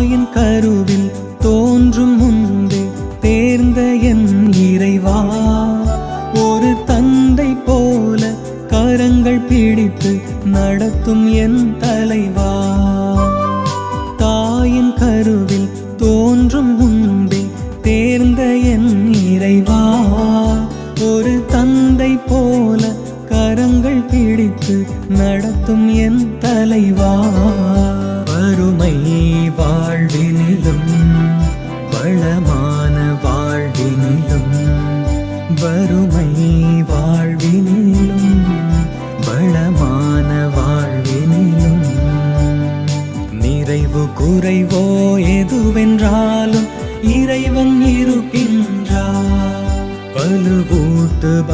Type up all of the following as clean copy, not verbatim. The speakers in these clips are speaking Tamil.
தாயின் கருவில் தோன்றும் முன்பே தேர்ந்த என் இறைவா, ஒரு தந்தை போல கரங்கள் பிடித்து நடத்தும் என் தலைவா. தாயின் கருவில் தோன்றும் முன்பே தேர்ந்த என் இறைவா, ஒரு தந்தை போல கரங்கள் பிடித்து நடத்தும் என் தலைவா. வறுமை வாழ்வினிலும் வளமான வாழ்வினிலும், வறுமை வாழ்வினிலும் வளமான வாழ்வினிலும், நிறைவு குறைவோ எதுவென்றாலும் இறைவன் இருக்கின்றார். வலுவூட்டுபவரின்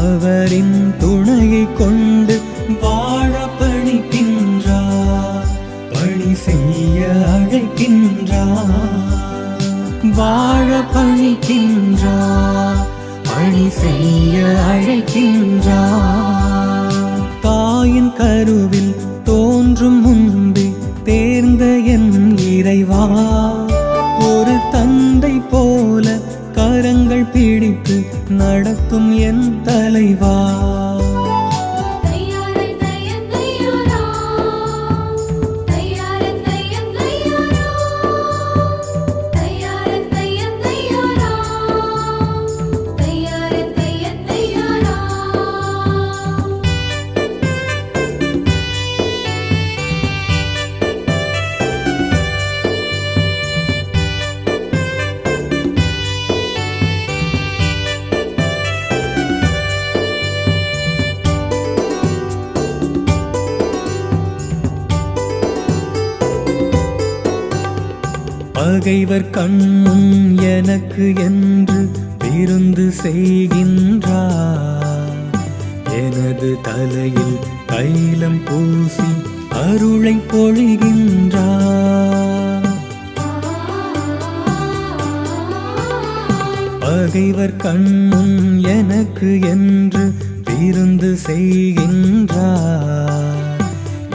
துணையை கொண்டு வாழ பணிக்கின்றார், பணி செய்ய அழைக்கின்றார், வாழ பணிக்கின்றார், பணி செய்ய அழைக்கின்றார். தாயின் கருவில் தோன்றும் முன்பே தேர்ந்த என் இறைவா, ஒரு தந்தை போல கரங்கள் பிடித்து நடத்தும் என் தலைவா. பகைவர் கண்முன் எனக்கு என்று விருந்து செய்கின்றார், எனது தலையில் தைலம் பூசி அருளை பொழிகின்றார். பகைவர் கண்முன் எனக்கு என்று விருந்து செய்கின்றார்,